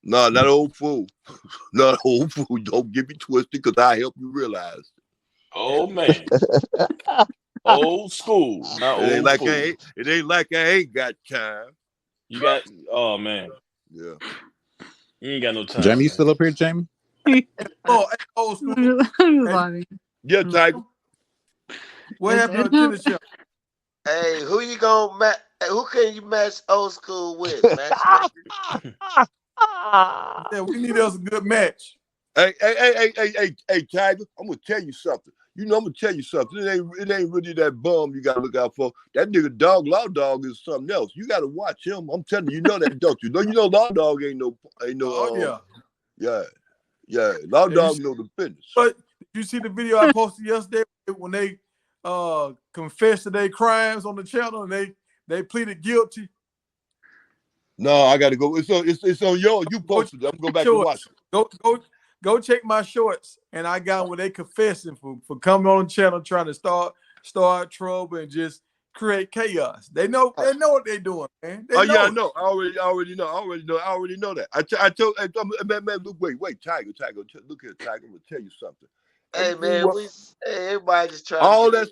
No, not old fool. Not old fool. Don't get me twisted, because I help you realize. Oh man, old school, not It ain't old like I fool. ain't. It ain't like I ain't got time. You got, oh man, Yeah. you ain't got no Jamie, time, you man. still up here, Jamie? Oh, old school. Funny. Yeah, Tiger. What happened to tennis show? Hey, who you gonna match? Who can you match old school with? Match. Yeah, we need us a good match. Hey, Tiger. I'm gonna tell you something. I'm gonna tell you something. It ain't really that bum you gotta look out for. That nigga Law Dog is something else. You gotta watch him. I'm telling you, that, don't you? Law Dog ain't no. Oh yeah. Law Dog know the business. But did you see the video I posted yesterday when they confessed to their crimes on the channel and they pleaded guilty? No, I gotta go. It's on yours. You posted it. I'm gonna go back and watch it. Go check my shorts, and I got where they confessing for coming on the channel trying to start trouble and just create chaos. They know what they're doing, man. I know. I already know that. I told man, look, wait, Tiger, look here, Tiger. I'm gonna tell you something. Hey man, everybody just trying all that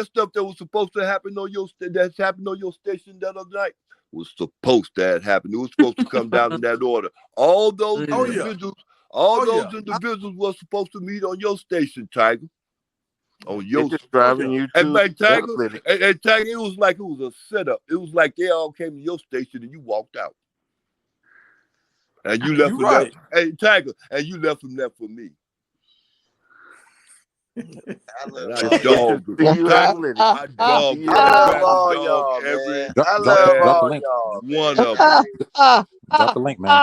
stuff that was supposed to happen on that's happened on your station that other night was supposed to happen. It was supposed to come down in that order. All those individuals, individuals were supposed to meet on your station, Tiger. On your driving you and Tiger, it was like it was a setup. It was like they all came to your station and you walked out. And you left them there. Hey, Tiger, and you left them there for me. I love all y'all, every drop the link. One of them. Drop the link, man.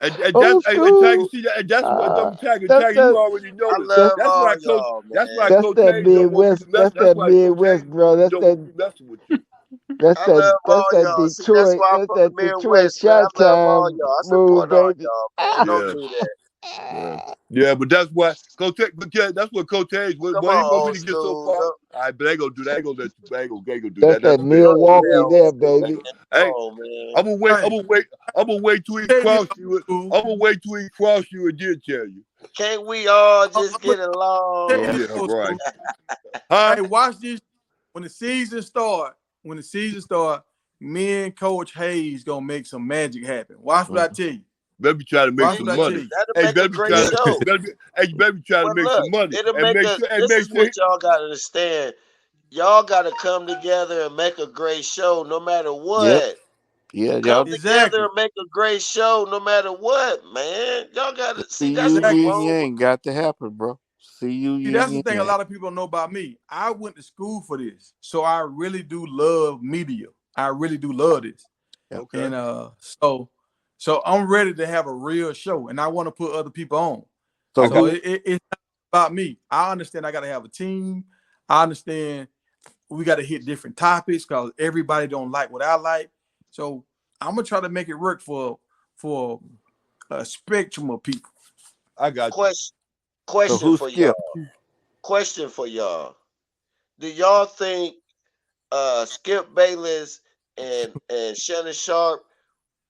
And that's Tiger. See that? That's what Tiger. You already know this. That's why Coach. That's why Coach. That's that Midwest. That's that Midwest, bro. That's that. Messing with you. That's that Detroit. That's that Detroit shot time move, baby. Don't do that. Yeah, but that's why Coach. That's what Coach Hayes. What he want me to get so far? All right, but they gonna do that. They gonna let you. They gonna do that. That's that Milwaukee there, baby. Hey, I'm gonna wait till he cross you. I'm gonna wait till he cross you and then tell you. Can't we all just get along? Yeah, right. Hey, watch this. When the season start, me and Coach Hayes gonna make some magic happen. Watch what I tell you. Better try to make some money. Hey, better try to make some money. This is what y'all gotta understand. Y'all gotta come together and make a great show, no matter what. Yep. Yeah, come together and make a great show, no matter what, man. Y'all gotta see that's ain't got to happen, bro. See, that's the thing a lot of people know about me. I went to school for this, so I really do love media. I really do love this. Okay. And so I'm ready to have a real show, and I want to put other people on. So it's not about me. I understand I got to have a team. I understand we got to hit different topics because everybody don't like what I like. So I'm gonna try to make it work for a spectrum of people. I got question for y'all. Question for y'all. Do y'all think Skip Bayless and Shannon Sharp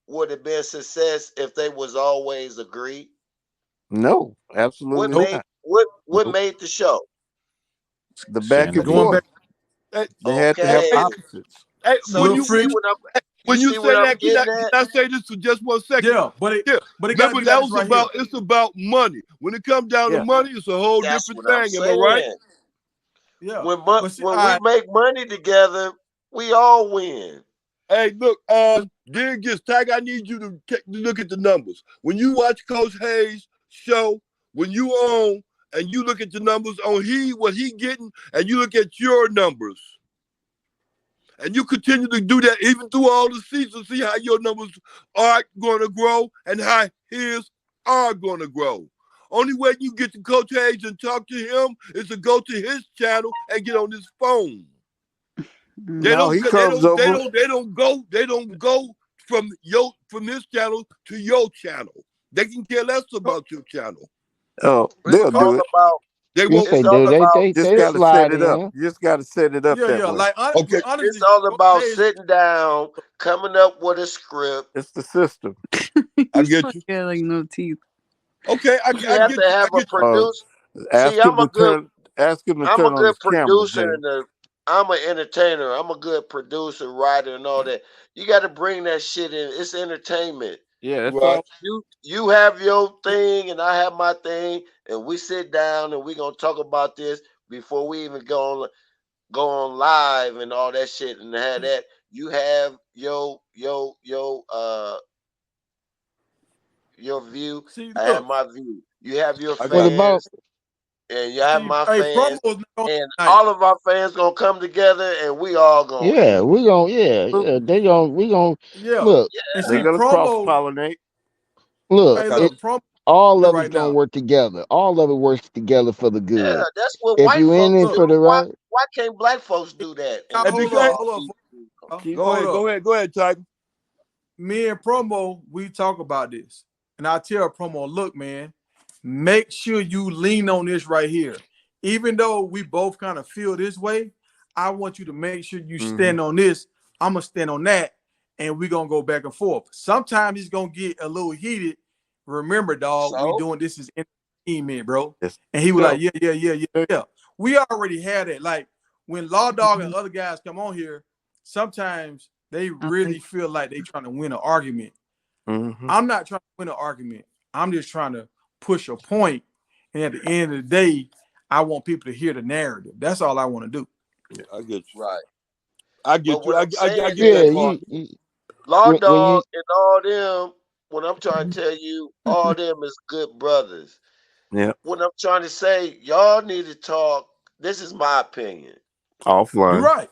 would have been success if they was always agreed? No, absolutely not. What made the show? The back and forth. They had to have opposites. Hey, so when you say that, can I say this for just 1 second? Yeah, but it remember that was right about here. It's about money. When it comes down to money, it's a whole different thing. Am I right? Yeah. When we make money together, we all win. Hey, look, then gets Tiger. I need you to look at the numbers. When you watch Coach Hayes' show, when you own and you look at the numbers on what he getting, and you look at your numbers. And you continue to do that even through all the seasons, see how your numbers are going to grow and how his are going to grow. Only way you get to Coach Hayes and talk to him is to go to his channel and get on his phone. They don't go from his channel to your channel. They can care less about your channel. Oh, they'll do it. They won't. They just gotta set it up. You just gotta set it up that way. Like honestly, it's all about sitting down, coming up with a script. It's the system. I get you. Got like no teeth. Okay, I You have get to you. have I a get you. producer. Ask See, him to turn on good his camera, producer James. I'm an entertainer. I'm a good producer, writer, and all that. You got to bring that shit in. It's entertainment. Yeah, that's Right. all. You have your thing, and I have my thing, and we sit down and we gonna talk about this before we even go on live and all that shit and have that. You have your view. See, I have look. my view. You have your I What got you. about fans, and you have See, my hey, fans, promo's not on and tonight. all of our fans gonna come together, and we all gonna yeah, eat. we gonna we gonna Yeah. look And They're see, gonna cross promo. pollinate. look Hey, Got look, you. promo all of it's right gonna now. work together. All of it works together for the Yeah, good. that's what If white you in folks it do. Look, for the right, Why can't black folks do that? y'all And And we hold up, because all hold up, eat. Keep hold go up. ahead, go ahead, Tiger. Me and promo, we talk about this, and I tell promo, look, man, make sure you lean on this right here. Even though we both kind of feel this way, I want you to make sure you stand on this. I'm gonna stand on that, and we're gonna go back and forth. Sometimes it's gonna get a little heated. Remember, dog, we So doing this is entertainment, bro. Yes. And he was So, like, yeah. We already had it. Like when Law Dog and other guys come on here, sometimes they really feel like they trying to win an argument. I'm not trying to win an argument. I'm just trying to push a point. And at the end of the day, I want people to hear the narrative. That's all I want to do. yeah, I get you. right. I But get you. what I'm I saying get yeah, that is, part. Law when you Dog and all them, when I'm trying to tell you, all them is good brothers. Yeah. What I'm trying to say, y'all need to talk. This is my opinion. You're Offline. right.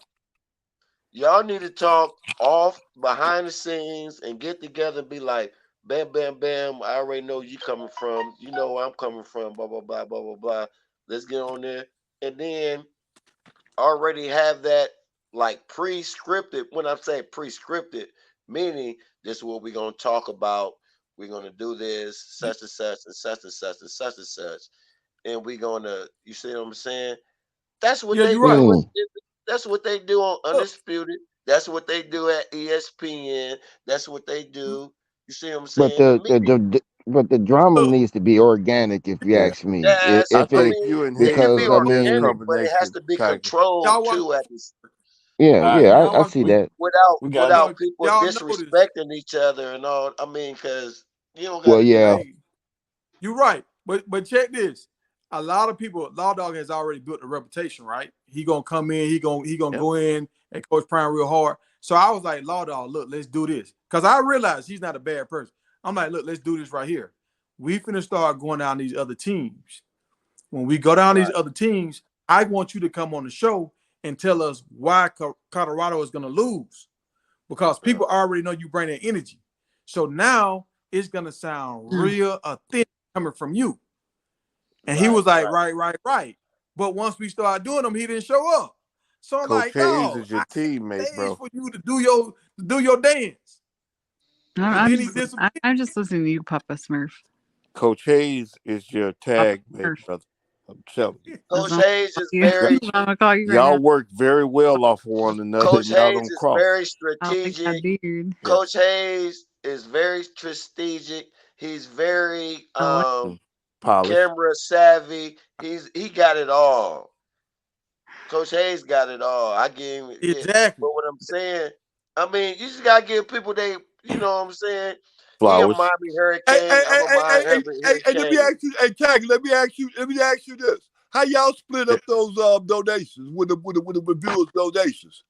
Y'all need to talk off behind the scenes and get together and be like, bam, bam, bam. I already know you coming from. You know where I'm coming from. Blah blah blah blah blah blah. Let's get on there, and then already have that like pre-scripted. When I say pre-scripted, meaning this is what we're gonna talk about. We're gonna do this, such and such and such and such and such and such, and we're gonna. You see what I'm saying? That's what Yeah, they you're right. do. mm, That's what they do on Look, Undisputed. That's what they do at ESPN. That's what they do. You see what I'm but saying? The media. but the drama look. needs to be organic if you Yeah. ask me. Yes, I If I it think mean you and it can Hayes be because are I the best organic, mean but it has combination, to be Tiger. controlled Y'all watch. too. yeah, All right, yeah, Y'all I watch. see that. Without we got it. without Well, people y'all notice. disrespecting each other and all. I mean, because you don't got Well, to do yeah, all. Hey, you're right. But check this. A lot of people, Law Dog has already built a reputation, right? He gonna come in, he gonna Yep. go in and coach Prime real hard. So I was like, Law Dog, look, let's do this. Because I realized he's not a bad person. I'm like, look, let's do this right here. We finna start going down these other teams. When we go down these Right, other teams, I want you to come on the show and tell us why Colorado is gonna lose. Because people already know you bring that energy. So now it's gonna sound real authentic coming from you. And he was like, right. But once we started doing them, he didn't show up. So I'm Coach like, Hayes dog, is your I set the teammate, stage bro. for you to do your dance. And I'm then he just disappeared. I'm just listening to you, Papa Smurf. Coach Hayes is your Papa tag mate, Smurf. brother. I'm telling you. That's Coach all Hayes is you. very I'm gonna call you right Y'all now. work very well off of one another Coach and y'all Hayes don't is cross. very I like that strategic. beard. Yeah. Coach Hayes is very strategic. He's very I like Polished. camera savvy. He got it all. Coach Hayes got it all. I give him, yeah. Exactly. But what I'm saying, I mean, you just gotta give people they, you know what I'm saying? He a Flowers. Miami Hey, Hurricane. I'm a Miami let me Hurricane. ask you, hey, Tag, let me ask you this. How y'all split up those donations with the reviewers donations?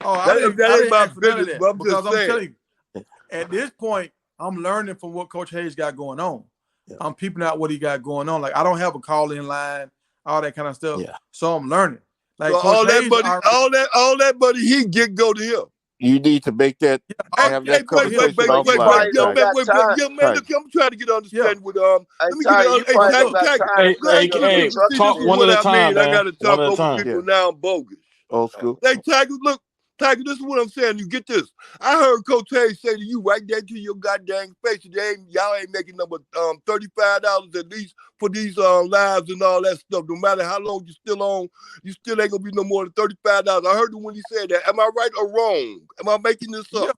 Oh, That ain't didn't my ask for none of business, that but I'm because just I'm saying. telling you, at this point, I'm learning from what Coach Hayes got going on. Yeah. I'm peeping out what he got going on. Like I don't have a call-in line, all that kind of stuff. Yeah. So I'm learning. Like So Coach Hayes already, all that money he get go to him. You need to make that Hey, have hey, that conversation You offline, probably don't Tiger. got time. young man, Tiger. look, I'm trying to get yeah. understanding with Hey, let me get Ty, it. you Hey, probably Tag, don't got Tag, time Hey, to look, plan hey, your look, little hey, look, truck see, this talk is event. one what at a I time, mean. I man. gotta One talk at a over time. people now. I'm bogus. Old school. Hey, Tiger, look, Tiger, this is what I'm saying. You get this. I heard Coach Hayes say to you right there to your goddamn face, y'all ain't making number $35 at least for these lives and all that stuff. No matter how long you still on, you still ain't gonna be no more than $35. I heard him when he said that. Am I right or wrong? Am I making this up?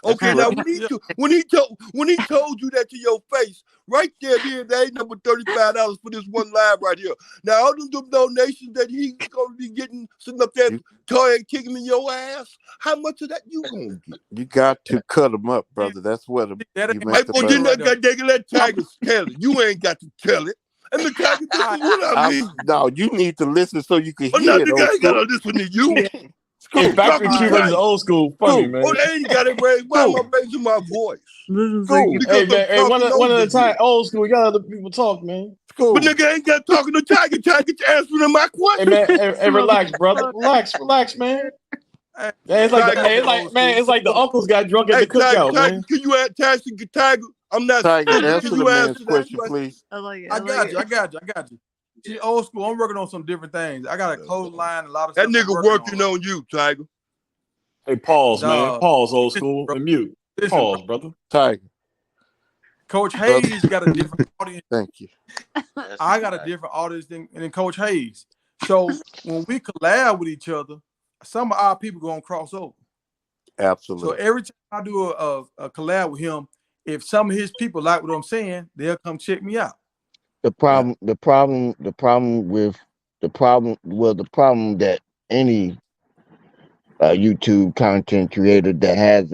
Yeah. Okay, now when he told you that to your face, right there, there ain't number $35 for this one live right here. Now all them donations that he's gonna be getting sitting up there toy kicking in your ass, how much of that you gonna get? You got to cut them up, brother. That's what you make the money. money. They let Tigers tell it. You ain't got to tell it. And the Tiger, this is what I mean. No, you need to listen so you can hear no, it. Nigga, I ain't gotta listen to you. Hey, factory Cuban is old school. Funny, man. Oh, they ain't got it raised. Why am I raising my voice? Hey, man, hey, one at a time. Old school. You got other people talk, man. But nigga ain't got talking to Tiger. Tiger answering my question. Hey, man, hey, relax, brother. Relax, man. It's like the uncles got drunk at the cookout, man. Can you ask Tiger? I'm not. Tiger, answer the man's question, please. I got you. See, old school. I'm working on some different things. I got a clothesline, a lot of that stuff. That nigga working on you, Tiger. Hey, pause, man. Pause, old school. And mute. Pause, brother. Tiger. Coach Hayes got a different audience. Thank you. I got a different audience than Coach Hayes. So when we collab with each other, some of our people gonna cross over. Absolutely. So every time I do a collab with him, if some of his people like what I'm saying, they'll come check me out. The problem that any YouTube content creator that has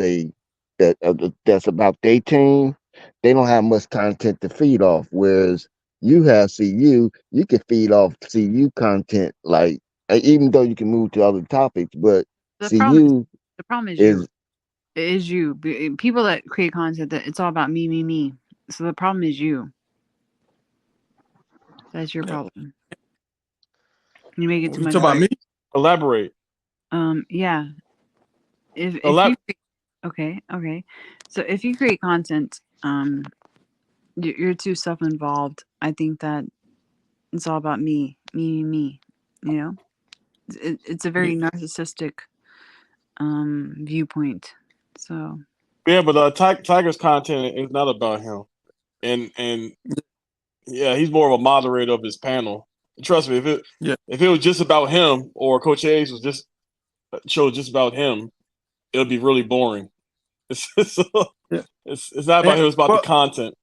that's about their team, they don't have much content to feed off. Whereas you have CU, you can feed off CU content, like even though you can move to other topics, but the problem is you. People that create content that it's all about me. So the problem is you. That's your problem. You make it too much about me. Elaborate. Yeah. Okay. So if you create content, you're too self-involved. I think that it's all about me. You know, it's a very narcissistic viewpoint. So yeah, but Tiger's content is not about him, and yeah, he's more of a moderator of his panel. Trust me, if it was just about him, or Coach Hayes was just about him, it'll be really boring. It's not about him, it's about the content.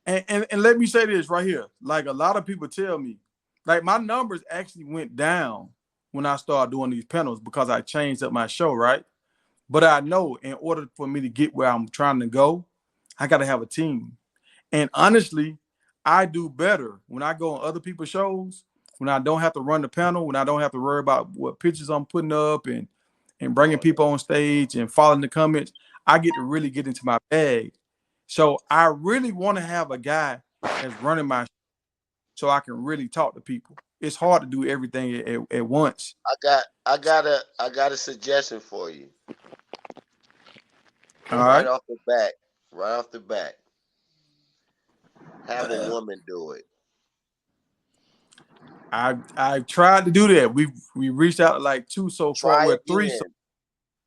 And let me say this right here. Like a lot of people tell me, like my numbers actually went down when I started doing these panels because I changed up my show, right? But I know in order for me to get where I'm trying to go, I got to have a team. And honestly, I do better when I go on other people's shows, when I don't have to run the panel, when I don't have to worry about what pictures I'm putting up and bringing people on stage and following the comments. I get to really get into my bag. So I really want to have a guy that's running my show so I can really talk to people. It's hard to do everything at once. I got a suggestion for you. All right. Right off the bat. Have a woman do it. I've tried to do that. We reached out to like 2 so far. We're 3.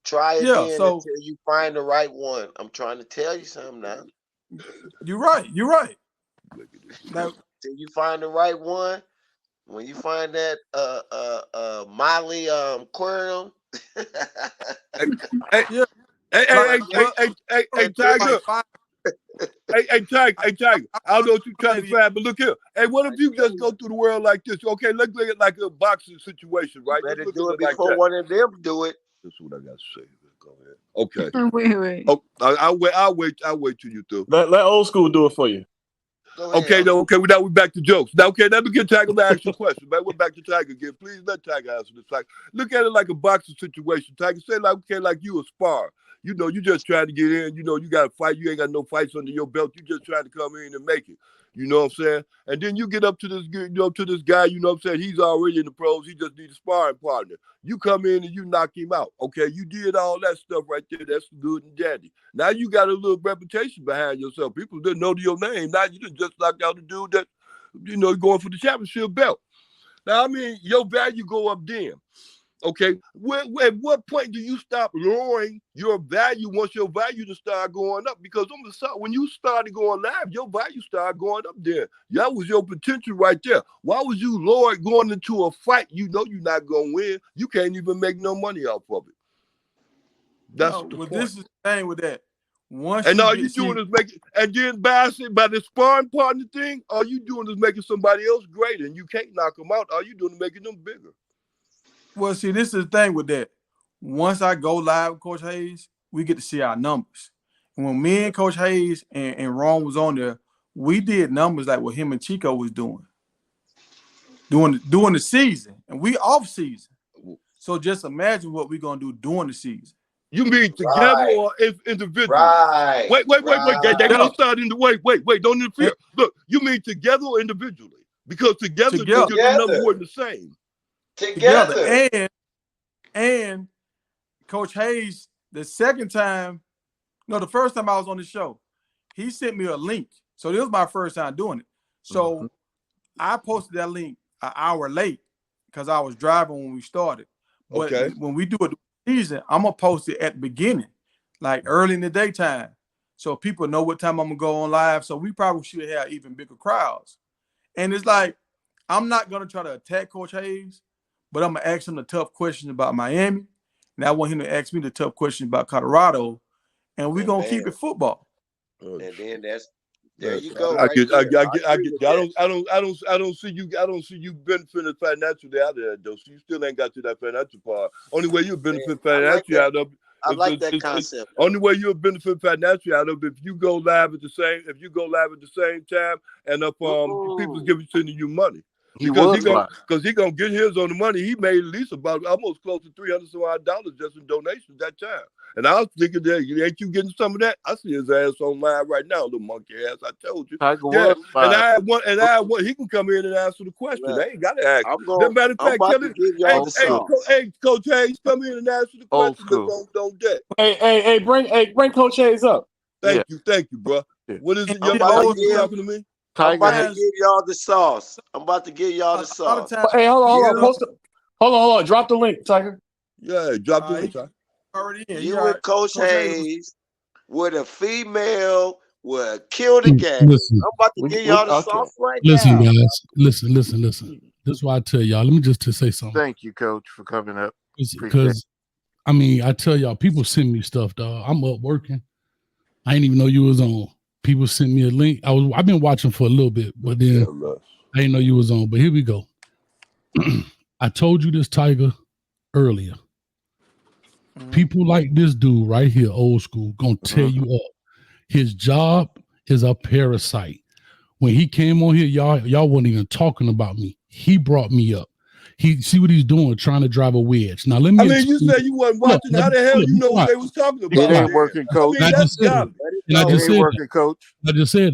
Try again until you find the right one. I'm trying to tell you something now. You're right. Now, till you find the right one, when you find that Molly aquarium. Hey, Tiger. Hey, Tiger. I don't know what you're trying to find, but look here. Hey, what if you just go through the world like this? Okay, let's look at like a boxing situation, right? Better do it before one of them do it. That's what I got to say. Go ahead. Okay. Wait. Oh, I'll wait till you do. Let old school do it for you. Okay, now we're back to jokes. Now, okay, let me get Tiger to ask you a question. Man, we're back to Tiger again. Please let Tiger answer this. Like, look at it like a boxing situation. Tiger, say like you a spar. You know, you just trying to get in. You know, you got to fight. You ain't got no fights under your belt. You just trying to come in and make it. You know what I'm saying? And then you get up to this, guy. You know what I'm saying? He's already in the pros. He just needs a sparring partner. You come in and you knock him out. Okay, you did all that stuff right there. That's good and dandy. Now you got a little reputation behind yourself. People didn't know your name. Now you just knocked out the dude that, going for the championship belt. Now, I mean, your value go up then. Okay, at what point do you stop lowering your value once your value to start going up? Because when you started going live, your value started going up there. That was your potential right there. Why was you lowered going into a fight? You know you're not going to win. You can't even make no money off of it. That's the point. This is the thing with that. Once and all you doing is making, and then by the sparring partner thing, all you doing is making somebody else greater, and you can't knock them out. All you doing is making them bigger. Well, see, this is the thing with that. Once I go live with Coach Hayes, we get to see our numbers. And when me and Coach Hayes and Ron was on there, we did numbers like what him and Chico was doing the season, and we off season. So just imagine what we're gonna do during the season. You mean together or individually? Right. Wait. They gonna start in the wait. Don't interfere. Look, you mean together or individually? Because together. The numbers weren't the same. Together. And Coach Hayes, the first time I was on the show, he sent me a link. So this was my first time doing it. So I posted that link an hour late because I was driving when we started. But when we do it season, I'm gonna post it at the beginning, like early in the daytime, so people know what time I'm gonna go on live. So we probably should have even bigger crowds. And it's like, I'm not gonna try to attack Coach Hayes, but I'm gonna ask him the tough questions about Miami, and I want him to ask me the tough questions about Colorado, and we're gonna keep it football. And then there you go. I get. I don't see you benefiting financially out of that though. So you still ain't got to that financial part. Only way you benefit financially out of. I like that concept. Only way you'll benefit financially out of if you go live at the same time, and people sending you money. Because he gonna get his on the money. He made at least about almost close to $300 just in donations that time. And I was thinking that ain't you getting some of that? I see his ass online right now, little monkey ass. I told you. And I had one. He can come in and answer the question. They ain't got to ask. Matter of fact, hey, Coach Hayes, come in and answer the question. Don't that. Hey, bring Coach Hayes up. Thank you, bro. What is it? You're talking to me? I'm about to give y'all the sauce. Hey, hold on. Drop the link, Tiger. Yeah, drop the link, Tiger. Already in. You and Coach Hayes with a female will kill the game. Listen, I'm about to give y'all the sauce right listen, now. Guys. Listen. This is why I tell y'all. Let me just say something. Thank you, Coach, for coming up. Because, I tell y'all, people send me stuff, dog. I'm up working. I didn't even know you was on. People sent me a link. I've been watching for a little bit, but then I didn't know you was on. But here we go. I told you this, Tiger, earlier. People like this dude right here, old school, gonna tear you up. His job is a parasite. When he came on here, y'all weren't even talking about me. He brought me up. See what he's doing, trying to drive a wedge. Now let me. You said you wasn't watching. How the hell you know what they was talking about? It ain't working, Coach. I just said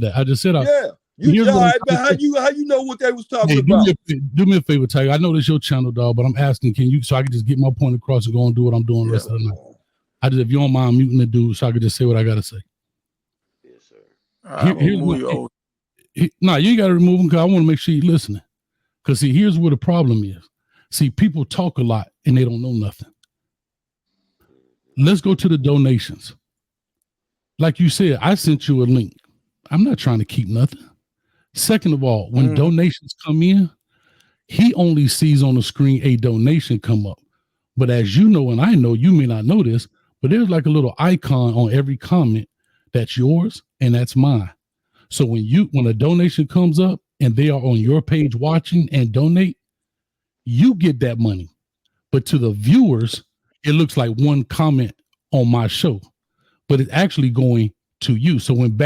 that. Yeah. But how you know what they was talking about? Do me a favor, Tiger. I know this your channel, dog, but I'm asking, so I can just get my point across and go and do what I'm doing the rest of the night. If you don't mind muting the dude, so I can just say what I gotta say. Yes, sir. No, you ain't gotta remove him because I want to make sure you're listening. Because see, here's where the problem is. See, people talk a lot and they don't know nothing. Let's go to the donations. Like you said, I sent you a link. I'm not trying to keep nothing. Second of all, when donations come in, he only sees on the screen a donation come up. But as you know, and I know, you may not know this, but there's like a little icon on every comment that's yours and that's mine. So when a donation comes up and they are on your page watching and donate, you get that money. But to the viewers, it looks like one comment on my show, but it's actually going to you. So when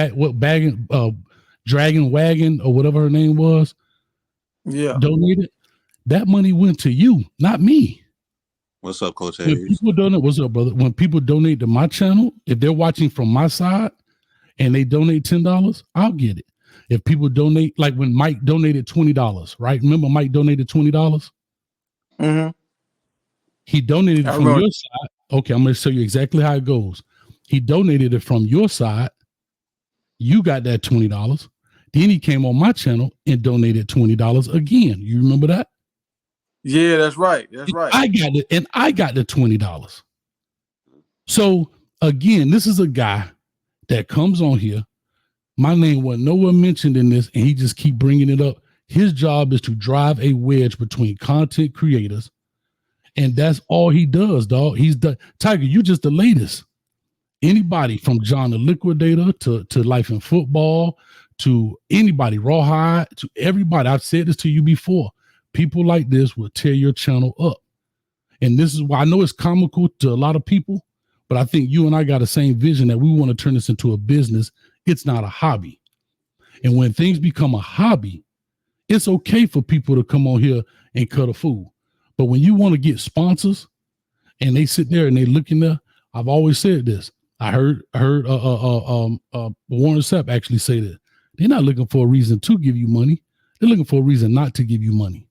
Dragon Wagon or whatever her name was, donated, that money went to you, not me. What's up, Coach Hayes? What's up, brother? When people donate to my channel, if they're watching from my side and they donate $10, I'll get it. If people donate, like when Mike donated $20, right? Remember Mike donated $20? He donated it from your side. Okay, I'm going to show you exactly how it goes. He donated it from your side. You got that $20. Then he came on my channel and donated $20 again. You remember that? Yeah, that's right. I got it, and I got the $20. So again, this is a guy that comes on here. My name wasn't nowhere mentioned in this, and he just keep bringing it up. His job is to drive a wedge between content creators, and that's all he does, dog. He's the Tiger. You just the latest. Anybody from John the Liquidator to Life in Football to anybody, Rawhide, to everybody. I've said this to you before. People like this will tear your channel up. And this is why I know it's comical to a lot of people, but I think you and I got the same vision that we want to turn this into a business. It's not a hobby. And when things become a hobby, it's okay for people to come on here and cut a fool. But when you want to get sponsors and they sit there and they look in there, I've always said this. I heard Warren Sapp actually say that. They're not looking for a reason to give you money. They're looking for a reason not to give you money.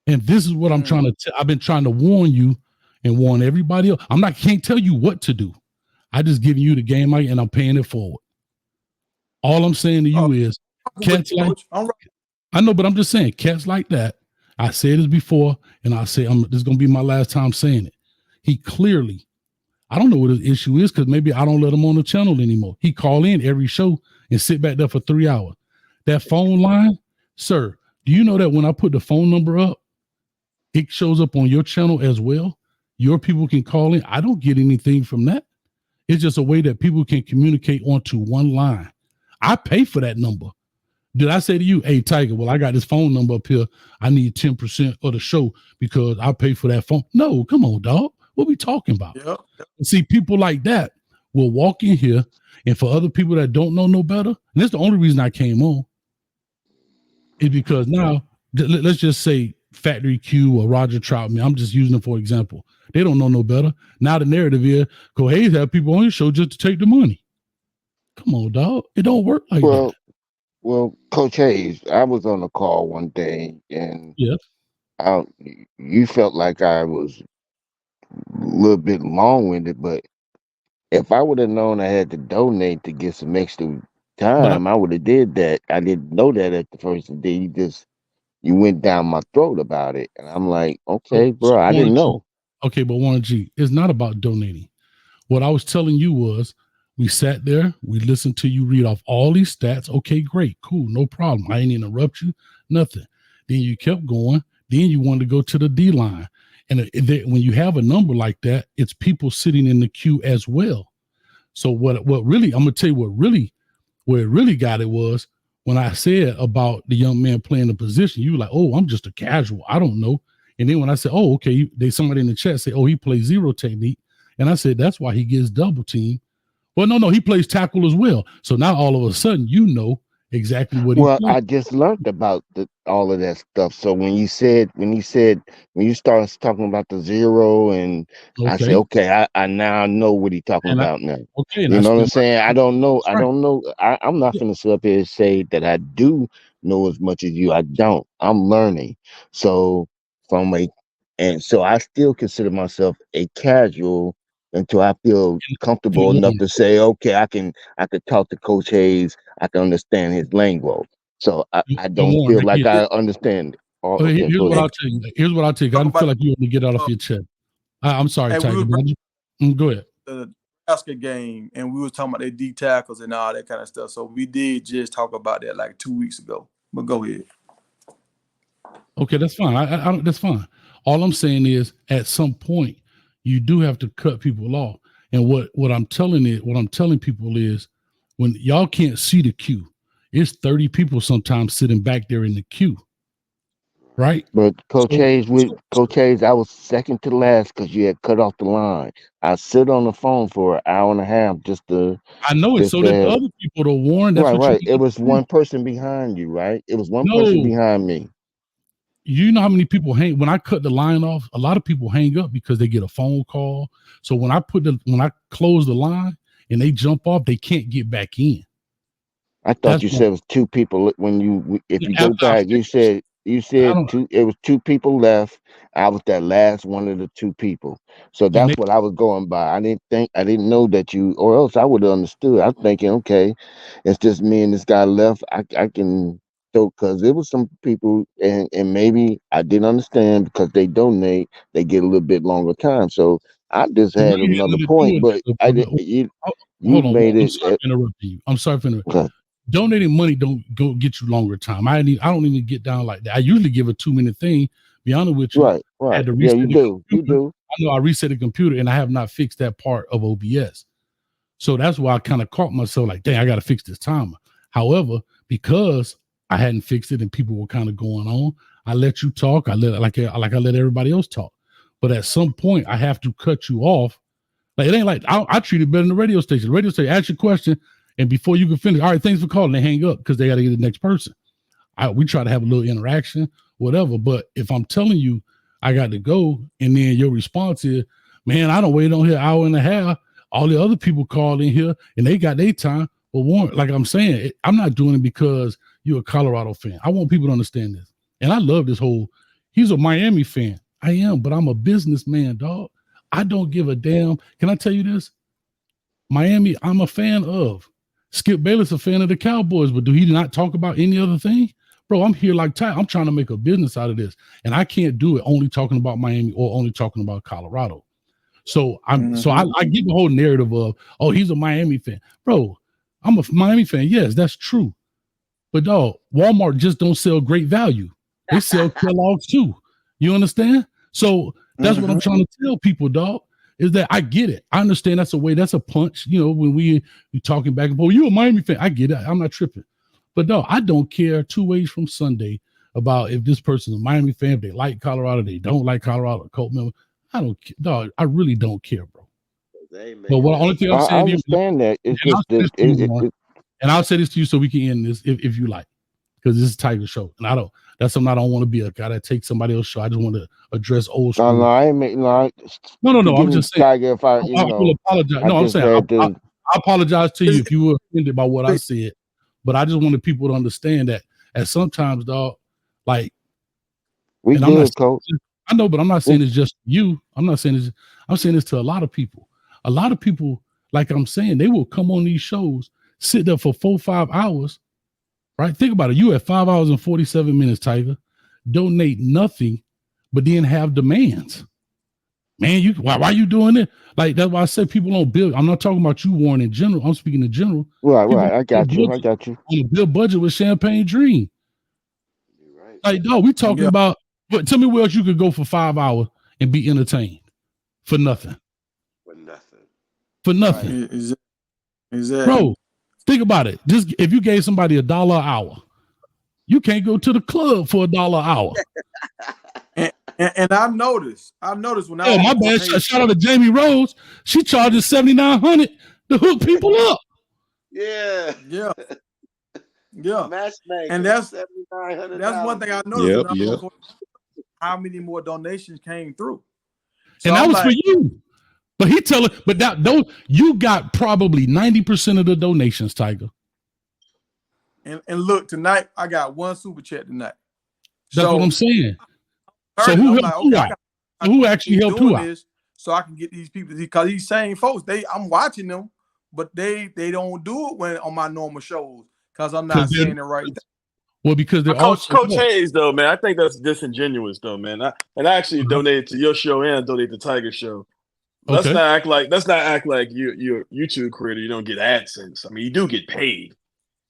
And this is what I'm trying to I've been trying to warn you and warn everybody else. Can't tell you what to do. I just giving you the game and I'm paying it forward. All I'm saying to you is cats like I know, but I'm just saying cats like that. I said this before, and I say this is gonna be my last time saying it. He clearly, I don't know what his issue is because maybe I don't let him on the channel anymore. He call in every show and sit back there for 3 hours. That phone line, sir, do you know that when I put the phone number up, it shows up on your channel as well? Your people can call in. I don't get anything from that. It's just a way that people can communicate onto one line. I pay for that number. Did I say to you, hey, Tiger, well, I got this phone number up here. I need 10% of the show because I pay for that phone. No, come on, dog. What we talking about? Yep. See, people like that will walk in here, and for other people that don't know no better, and that's the only reason I came on, is because now, let's just say Factory Q or Roger Troutman, I'm just using them for example. They don't know no better. Now the narrative is, Hayes have people on his show just to take the money. Come on, dog. It don't work like that. Well, Coach Hayes, I was on a call one day, and you felt like I was a little bit long-winded, but if I would have known I had to donate to get some extra time, I would have did that. I didn't know that at the first day. You went down my throat about it, and I'm like, okay, bro, I didn't know. Okay, but Warren G, it's not about donating. What I was telling you was, we sat there, we listened to you read off all these stats. Okay, great, cool, no problem. I didn't interrupt you, nothing. Then you kept going. Then you wanted to go to the D line. And when you have a number like that, it's people sitting in the queue as well. So what really, I'm going to tell you where it really got it was when I said about the young man playing the position, you were like, oh, I'm just a casual. I don't know. And then when I said, oh, okay, somebody in the chat said, oh, he plays zero technique. And I said, that's why he gets double team. Well, no, he plays tackle as well. So now all of a sudden, you know exactly what he plays. I just learned about all of that stuff. So when you started talking about the zero, and I said, okay, I now know what he's talking about now. Okay, you know what I'm saying? I don't know. I'm not going to sit up here and say that I do know as much as you. I don't. I'm learning. So so I still consider myself a casual until I feel comfortable enough to say, okay, I can talk to Coach Hayes. I can understand his lingo. So I don't feel like I understand. Here's what I'll tell you. I don't feel like you want to get out of your chest. I'm sorry, Tiger. Go ahead. The basket game, and we were talking about their D tackles and all that kind of stuff. So we did just talk about that like 2 weeks ago. But go ahead. Okay, that's fine. That's fine. All I'm saying is, at some point, you do have to cut people off. And what I'm telling people is, when y'all can't see the queue, it's 30 people sometimes sitting back there in the queue. Right. But Coach Hayes, I was second to last because you had cut off the line. I sit on the phone for an hour and a half just to. I know it. So did the other people to warn. That's right. It was one person behind you, right? It was one person behind me. You know how many people hang when I cut the line off? A lot of people hang up because they get a phone call. So when I close the line and they jump off, they can't get back in. I thought you said it was two people. If you go back, you said two. It was two people left. I was that last one of the two people. So that's what I was going by. I didn't know that you, or else I would have understood. I'm thinking, okay, it's just me and this guy left. I can. So, because there was some people, and maybe I didn't understand because they donate, they get a little bit longer time. So I just had another point, but I didn't. You made it. I'm sorry for interrupting you. donating money don't go get you longer time. I don't even get down like that. I usually give a 2-minute thing. Be honest with you, Right. I had to Yeah, reset you the do. You computer. do. I know I reset the computer and I have not fixed that part of OBS. So that's why I kind of caught myself like, dang, I got to fix this timer. However, because I hadn't fixed it and people were kind of going on, I let you talk. I let I let everybody else talk. But at some point, I have to cut you off. Like it ain't like I treat it better than the radio station. The radio station ask you a question, and before you can finish, all right, thanks for calling. They hang up because they got to get the next person. We try to have a little interaction, whatever. But if I'm telling you I got to go, and then your response is, man, I don't wait on here an hour and a half. All the other people called in here and they got their time. But Warren, like I'm saying, I'm not doing it because you're a Colorado fan. I want people to understand this. And I love this whole, he's a Miami fan. I am, but I'm a businessman, dog. I don't give a damn. Can I tell you this? Miami, I'm a fan of. Skip Bayless a fan of the Cowboys, but do he not talk about any other thing? Bro, I'm here like Ty. I'm trying to make a business out of this. And I can't do it only talking about Miami or only talking about Colorado. So I get the whole narrative of, oh, he's a Miami fan. Bro, I'm a Miami fan. Yes, that's true. But dog, Walmart just don't sell great value. They sell Kellogg's too. You understand? So that's what I'm trying to tell people, dog, is that I get it. I understand that's a way, that's a punch. You know, when we talking back and forth, you a Miami fan. I get it. I'm not tripping. But dog, I don't care 2 ways from Sunday about if this person's a Miami fan, if they like Colorado, they don't like Colorado, Colt member. I don't, dog. I really don't care, bro. Amen. But what only thing I'm saying, I understand that. It's just and I'll say this to you so we can end this if you like, because this is Tiger show, and that's something I don't want to be a guy that takes somebody else's show. I just want to address old school. No, I ain't making no. I'm just saying. Tiger, if I will apologize. No, I'm saying I apologize to you if you were offended by what I said, but I just wanted people to understand that at sometimes, dog, like we good, Coach. I know, but I'm not saying it's just you. I'm saying this to a lot of people. A lot of people, like I'm saying, they will come on these shows, sit there for 4-5 hours, right? Think about it. You at 5 hours and 47 minutes, Tiger, donate nothing, but then have demands. Man, why you doing it? Like that's why I said people don't build. I'm not talking about you, Warren, in general. I'm speaking in general. Right. I got you. On a build budget with Champagne Dream. Right. Like, no, we talking about. But tell me where else you could go for 5 hours and be entertained for nothing. For nothing. Right. Exactly. Bro, think about it. Just if you gave somebody $1 an hour, you can't go to the club for $1 an hour. and I noticed when I my bad. Shout out to Jamie Rose. She charges $7,900 to hook people up. Yeah. Matchmaking. And that's one thing I noticed. How many more donations came through? So and that was for you. But those you got probably 90% of the donations, Tiger. And look, tonight I got one super chat tonight. That's what I'm saying. So who helped you out? Who actually helped you out? So I can get these people, because these same folks, I'm watching them, but they don't do it when on my normal shows because I'm not saying it right. Well, because they're Coach Hayes, though, man, I think that's disingenuous, though, man. I actually donated to your show and donated to Tiger's show. Let's not act like you're a YouTube creator. You don't get AdSense. I mean, you do get paid,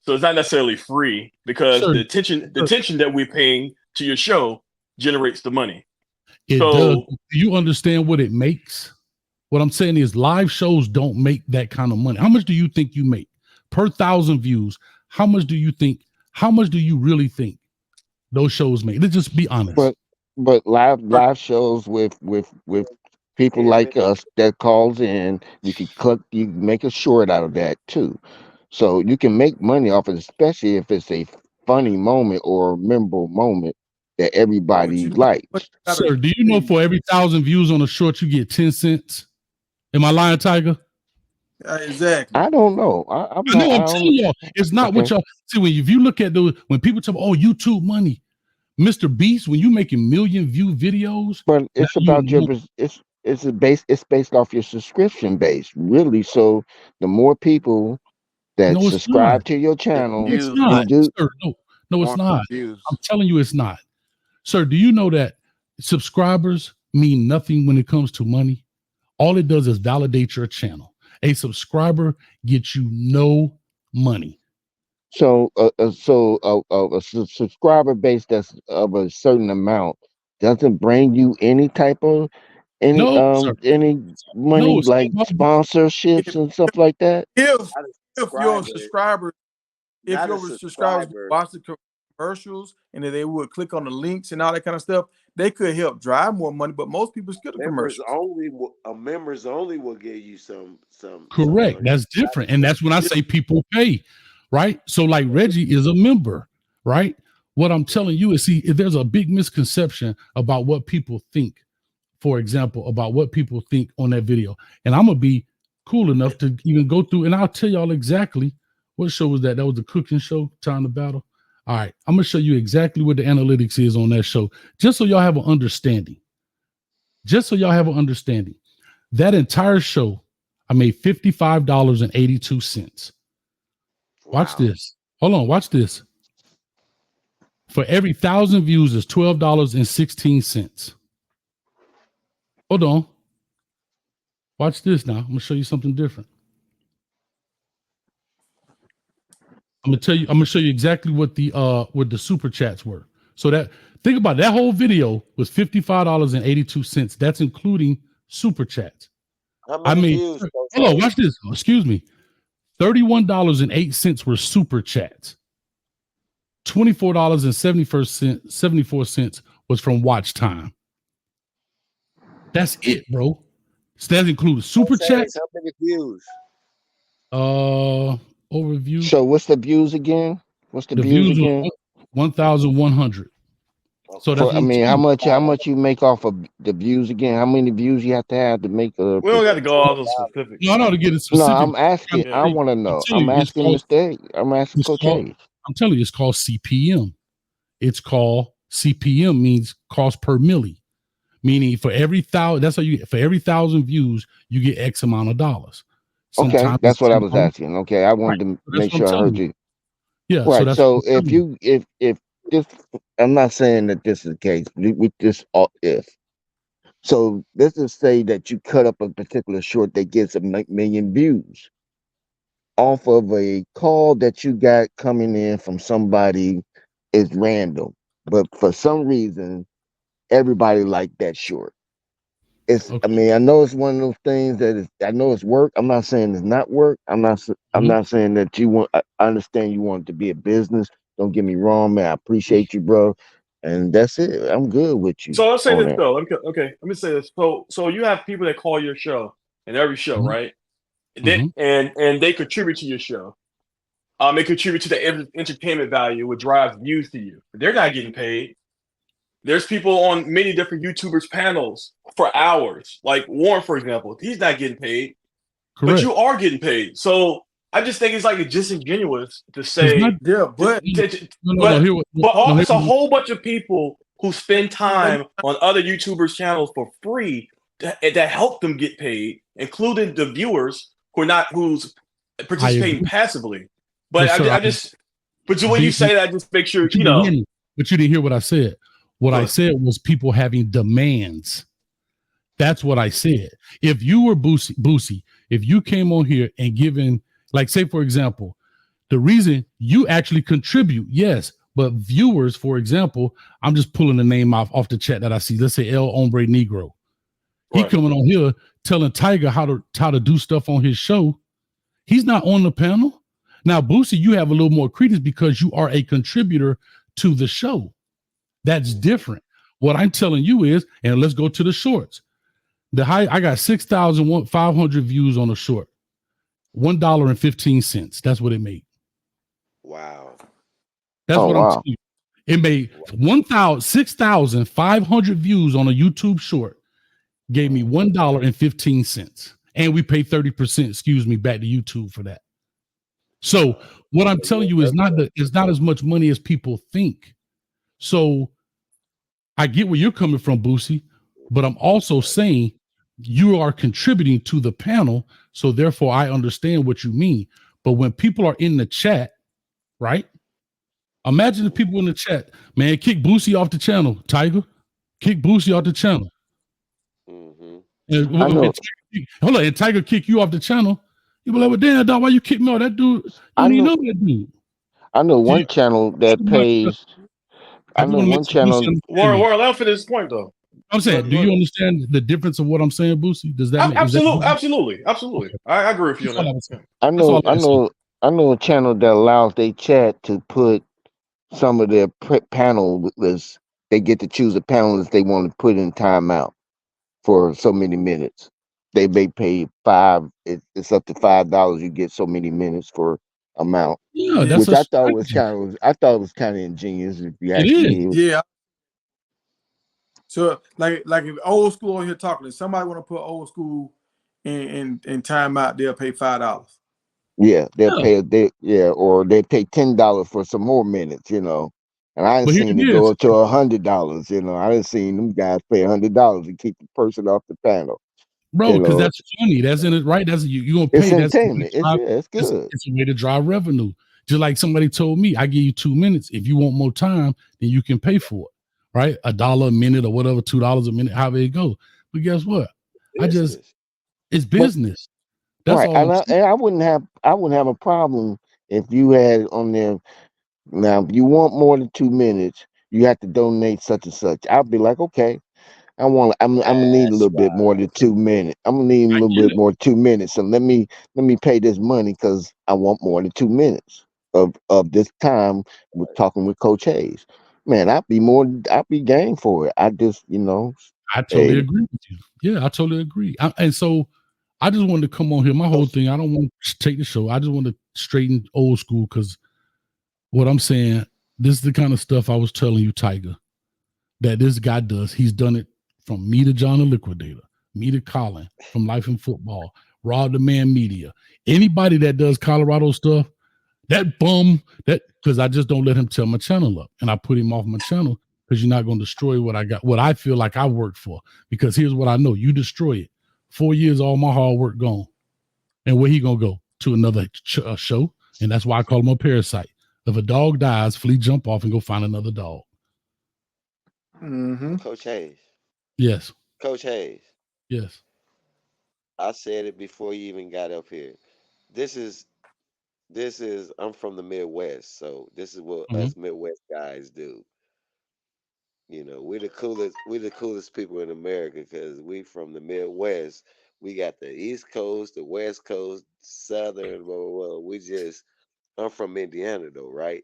so it's not necessarily free because the attention that we're paying to your show generates the money. It does. Do you understand what it makes? What I'm saying is live shows don't make that kind of money. How much do you think you make per 1,000 views? How much do you really think those shows make? Let's just be honest. But live shows with people like us that calls in, you can make a short out of that too. So you can make money off it, especially if it's a funny moment or a memorable moment that everybody likes. Sir, do you know for every 1,000 views on a short, you get 10 cents? Am I lying, Tiger? Exactly. I don't know. I'm telling y'all, it's not what y'all see. If you look at when people talk, oh, YouTube money, Mr. Beast, when you making million view videos, but it's about it's based off your subscription base, really. So the more people that subscribe to your channel, it's not. Sir, no, it's not. I'm telling you, it's not. Sir, do you know that subscribers mean nothing when it comes to money? All it does is validate your channel. A subscriber gets you no money. So, a subscriber base that's of a certain amount doesn't bring you any type of any No, sir. money No, it's like not about sponsorships and stuff like that. If Not a your subscriber. subscribers, if Not a your subscribers would subscriber. watch the commercials and if they would click on the links and all that kind of stuff, they could help drive more money. But most people skip the Members commercials. only. Members only will give you some. correct. money. That's different. And that's when I say people pay, right? So like Reggie is a member, right? What I'm telling you is, see, there's a big misconception about what people think, for example, about what people think on that video. And I'm going to be cool enough to even go through and I'll tell y'all exactly what show was that. That was the cooking show, Time to Battle. All right. I'm going to show you exactly what the analytics is on that show, just so y'all have an understanding. Just so y'all have an understanding. That entire show, I made $55.82. Watch this. Hold on. Watch this. For every 1,000 views is $12.16. Hold on. Watch this now. I'm gonna show you something different. I'm gonna show you exactly what the super chats were. So that think about it, that whole video was $55.82. That's including super chats. How many views? Hold on, watch this. Excuse me. $31.08 were super chats. $24.74 was from watch time. That's it, bro. So that includes super chats. How many views? Overview. So what's the views again? What's the views again? 1,100. So that's how much you make off of the views again? How many views you have to make a? We don't got to go all those specifics. No, to get it specific. No, I'm asking. I want to know. I'm asking the state. I'm asking Coach Hayes. I'm telling you, it's called CPM. It's called CPM, means cost per milli, meaning for every 1,000. That's how you get, for every 1,000 views, you get X amount of dollars. Sometimes okay, that's what I was asking. Okay, I wanted to make sure I heard you. Yeah, right. So if this, I'm not saying that this is the case. With this, if so, let's just say that you cut up a particular short that gets 1 million views off of a call that you got coming in from somebody is random, but for some reason, everybody liked that short. It's. Okay. I mean, I know it's one of those things that is. I know it's work. I'm not saying it's not work. I'm not saying that you want. I understand you want it to be a business. Don't get me wrong, man. I appreciate you, bro. And that's it. I'm good with you. So let's say this though. Let me say this. So you have people that call your show and every show, right? And they contribute to your show. They contribute to the entertainment value, which drives views to you. They're not getting paid. There's people on many different YouTubers panels for hours. Like Warren, for example, he's not getting paid, but you are getting paid. So I just think it's like disingenuous to say, but it's a whole bunch of people who spend time on other YouTubers' channels for free that help them get paid, including the viewers who's participating passively. But but when you say that, just make sure you know. But you didn't hear what I said. What I said was people having demands. That's what I said. If you were Boosie, if you came on here and given, like, say, for example, the reason you actually contribute, yes, but viewers, for example, I'm just pulling the name off the chat that I see. Let's say El Hombre Negro. He coming on here telling Tiger how to do stuff on his show. He's not on the panel. Now, Boosie, you have a little more credence because you are a contributor to the show. That's different. What I'm telling you is, and let's go to the shorts. I got 6,500 views on a short. $1.15. That's what it made. Wow. That's what I'm telling you. It made 6,500 views on a YouTube short. Gave me $1.15. And we pay 30%, back to YouTube for that. So what I'm telling you is not as much money as people think. So I get where you're coming from, Boosie, but I'm also saying you are contributing to the panel. So therefore I understand what you mean. But when people are in the chat, right? Imagine the people in the chat, man, kick Boosie off the channel, Tiger. Kick Boosie off the channel. And Tiger kick you off the channel. You be like, well, damn, dog, why you kick me off? That dude, I don't even know that dude. I know one channel that pays. I know one channel. Warren, let him finish his point though. I'm saying, do you understand the difference of what I'm saying, Boosie? Does that make absolutely? Okay. I agree with you on that. I know a channel that allows their chat to put some of their panelists. They get to choose a panelist they want to put in timeout for so many minutes. They may pay it's up to $5. You get so many minutes for amount. Yeah, that's which I thought was kind of ingenious. If you ask me, yeah. So like if old school on here talking, if somebody want to put old school in timeout, they'll pay $5. Yeah, they'll pay or they pay $10 for some more minutes, And I didn't seen it go up to $100, I didn't seen them guys pay $100 to keep the person off the panel. Bro, because that's funny. That's in it, right? That's you're gonna pay. It's entertainment. It's good. It's a way to drive revenue. Just like somebody told me, I give you 2 minutes. If you want more time, then you can pay for it, right? $1 a minute or whatever, $2 a minute, however it goes. But guess what? It's business. That's right. all. And I wouldn't have a problem if you had on there. Now, if you want more than 2 minutes, you have to donate such and such. I'll be like, okay. I'm gonna need a little bit more than 2 minutes. I'm gonna need a little bit more 2 minutes. So let me pay this money because I want more than 2 minutes of this time with talking with Coach Hayes. Man, I'd be game for it. I just, I totally agree with you. Yeah, I totally agree. And so I just wanted to come on here. My whole thing, I don't want to take the show. I just want to straighten old school because what I'm saying, this is the kind of stuff I was telling you, Tiger, that this guy does. He's done it from me to John the Liquidator, me to Colin, from Life in Football, Rob the Man Media. Anybody that does Colorado stuff, because I just don't let him tear my channel up. And I put him off my channel because you're not going to destroy what I got, what I feel like I worked for. Because here's what I know. You destroy it. 4 years, all my hard work gone. And where he going to go? To another show. And that's why I call him a parasite. If a dog dies, flee, jump off, and go find another dog. Mm-hmm. Coach Hayes. Yes. Coach Hayes. Yes. I said it before you even got up here. This is I'm from the Midwest, so this is what us Midwest guys do. We're the coolest people in America because we from the Midwest. We got the East Coast, the West Coast, Southern, blah, blah, blah. I'm from Indiana though, right?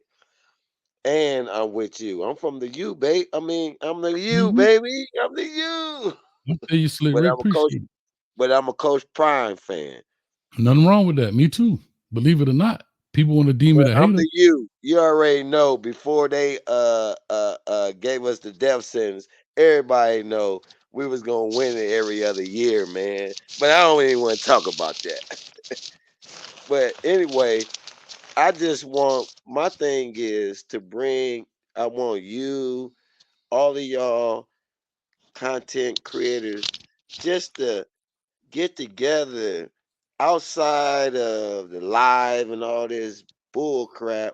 And I'm with you. I'm from the U, babe. I'm the U, baby. I'm the U. You Slick Rick, appreciate it. But I'm a Coach Prime fan. Nothing wrong with that. Me too. Believe it or not, people want to deem me a hater. I'm the U. You already know. Before they gave us the death sentence, everybody know we was gonna win it every other year, man. But I don't even want to talk about that. But anyway, my thing is I want you, all of y'all content creators, just to get together outside of the live and all this bull crap.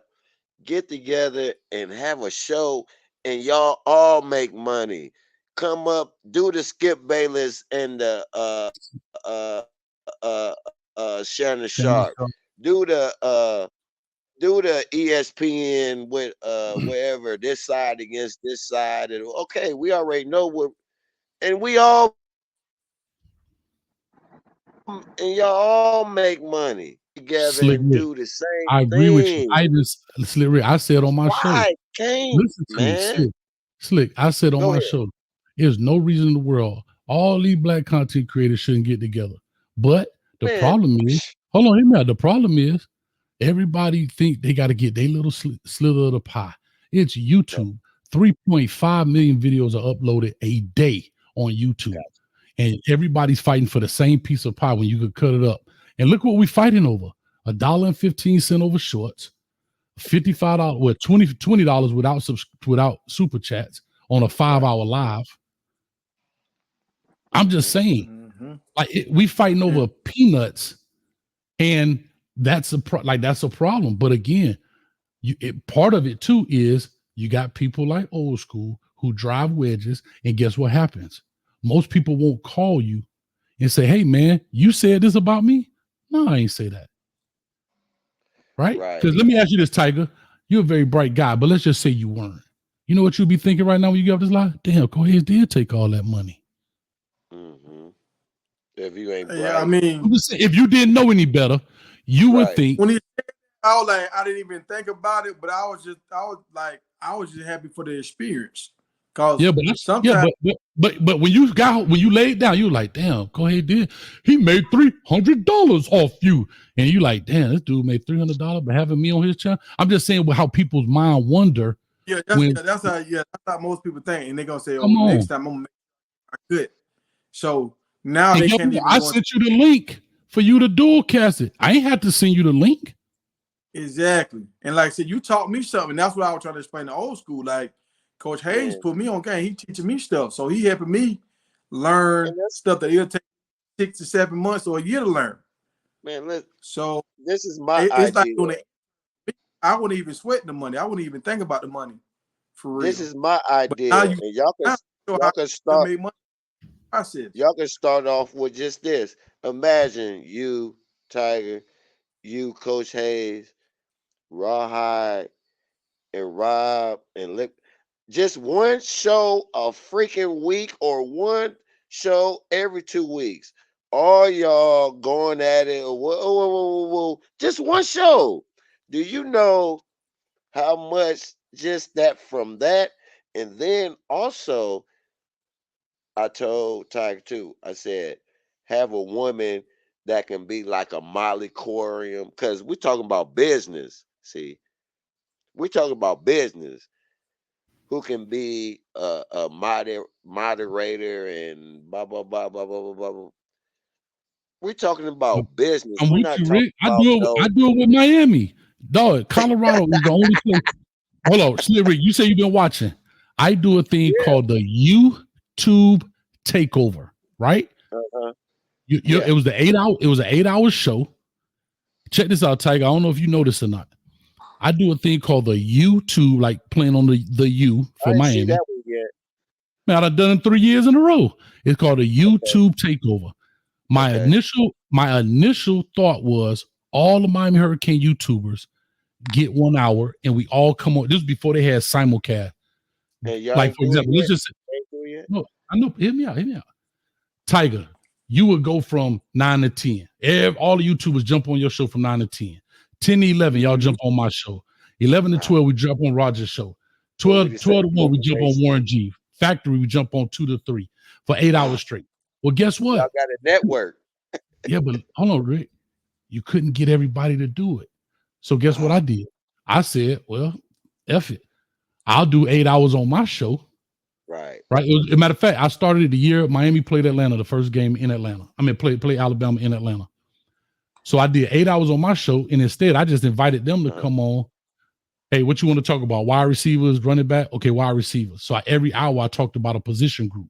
Get together and have a show, and y'all all make money. Come up, do the Skip Bayless and the Shannon Sharp. Do the ESPN with wherever, this side against this side, and okay, we already know what, and y'all all make money together Slick and Rick, do the same I agree with you. thing. Slick Rick, I said on my show. Why can't, Listen to man? me, Slick. I said on my show, there's no reason in the world all these black content creators shouldn't get together. But the problem is, hold on, hear me out. The problem is, everybody think they got to get their little slither of the pie. It's YouTube. 3.5 million videos are uploaded a day on YouTube. And everybody's fighting for the same piece of pie when you could cut it up. And look what we're fighting over. $1.15 over shorts, $55, well, $20 without super chats on a 5-hour live. I'm just saying, we fighting over peanuts, and that's a problem. But again, part of it too is you got people like old school who drive wedges, and guess what happens? Most people won't call you and say, "Hey, man, you said this about me." No, I ain't say that. Right? Because let me ask you this, Tiger. You're a very bright guy, but let's just say you weren't. You know what you'd be thinking right now when you get up this lie? Damn, Cohase did take all that money. Mm-hmm. If you ain't bright. Yeah, I mean, if you didn't know any better, you would think. When he said, I was like, I didn't even think about it, but I was just happy for the experience. Cause sometimes, but when you laid down, you were like, damn, Cohase did. He made $300 off you, and you like, damn, this dude made $300 by having me on his channel. I'm just saying how people's mind wonder. Yeah, that's how most people think, and they're gonna say, "Oh, next time I'm gonna make good." So now they can't even. I sent you the link for you to dual cast it. I ain't had to send you the link. Exactly, and like I said, you taught me something. That's what I was trying to explain to old school. Like Coach Hayes put me on game. He teaching me stuff, so he helping me learn stuff that it'll take 6 to 7 months or a year to learn. Man, look. So this is my it's idea. Like I wouldn't even sweat the money. I wouldn't even think about the money. For real. This is my idea. And y'all can start. Y'all can start off with just this. Imagine you, Tiger, you, Coach Hayes, Rawhide, and Rob, and Lip. Just one show a freaking week or one show every 2 weeks. All y'all going at it. Whoa. Just one show. Do you know how much just that from that? And then also, I told Tiger too, I said, have a woman that can be like a Molly Corium, because we're talking about business. See, we're talking about business. Who can be a moderator and blah, blah, blah, blah, blah, blah, blah. We're talking about business. I'm with you, Rick. I do it with Miami. Dog, Colorado is the only place. Hold on, Rick, you say you've been watching. I do a thing called the YouTube takeover, right? It was the 8 hour. It was an 8 hour show. Check this out, Tiger. I don't know if you know this or not. I do a thing called the YouTube, like playing on the U for Miami. See that one yet. Man, I've done it 3 years in a row. It's called a YouTube takeover. My initial thought was all the Miami Hurricane YouTubers get 1 hour and we all come on. This was before they had simulcast. Like, for example, let's just say, no, I know, hear me out. Tiger, you would go from 9 to 10. All the YouTubers jump on your show from 9 to 10. 10 to 11, y'all jump on my show. 11 to 12, we jump on Roger's show. 12 to 1, we jump on Warren G. Factory, we jump on 2 to 3 for 8 hours straight. Well, guess what? Y'all got a network. Yeah, but hold on, Rick. You couldn't get everybody to do it. So guess what I did? I said, well, F it. I'll do 8 hours on my show. Right. Right. As a matter of fact, I started the year Miami played Atlanta, the first game in Atlanta. I mean, play Alabama in Atlanta. So I did 8 hours on my show, and instead I just invited them to come on. Hey, what you want to talk about? Wide receivers, running back? Okay, wide receivers. So every hour I talked about a position group.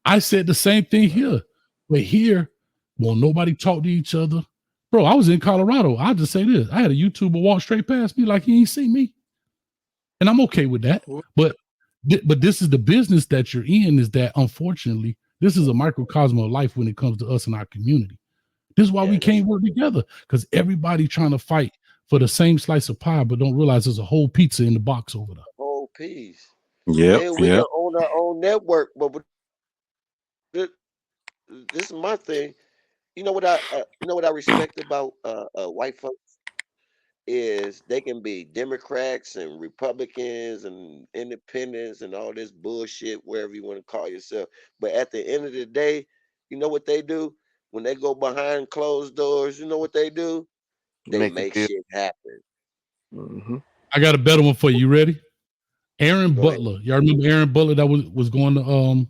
I said the same thing here. But here, won't nobody talk to each other. Bro, I was in Colorado. I'll just say this. I had a YouTuber walk straight past me like he ain't see me. And I'm okay with that. But this is the business that you're in, is that unfortunately, this is a microcosm of life when it comes to us in our community. This is why we can't work together, because everybody trying to fight for the same slice of pie, but don't realize there's a whole pizza in the box over there. Whole piece. Yeah, we can own our own network, but this is my thing. You know what I respect about white folks is they can be Democrats and Republicans and independents and all this bullshit, wherever you want to call yourself. But at the end of the day, you know what they do? When they go behind closed doors, you know what they do? They make shit happen. Mm-hmm. I got a better one for you. You ready? Aaron Butler. Y'all remember Aaron Butler that was going to going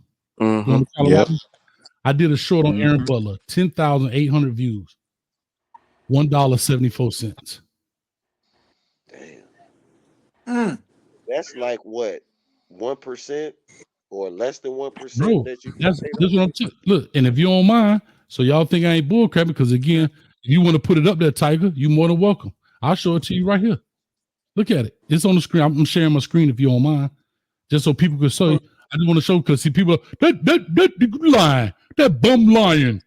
to Colorado? Yep. I did a short on Aaron Butler, 10,800 views, $1.74. Damn. That's like what, 1% or less than 1%? Bro, that's what I'm saying. Look, and if you don't mind, so y'all think I ain't bullcrapping, because again, if you want to put it up there, Tiger, you're more than welcome. I'll show it to you right here. Look at it. It's on the screen. I'm sharing my screen if you don't mind, just so people can see. I just want to show, because see people that lying, that bum lying.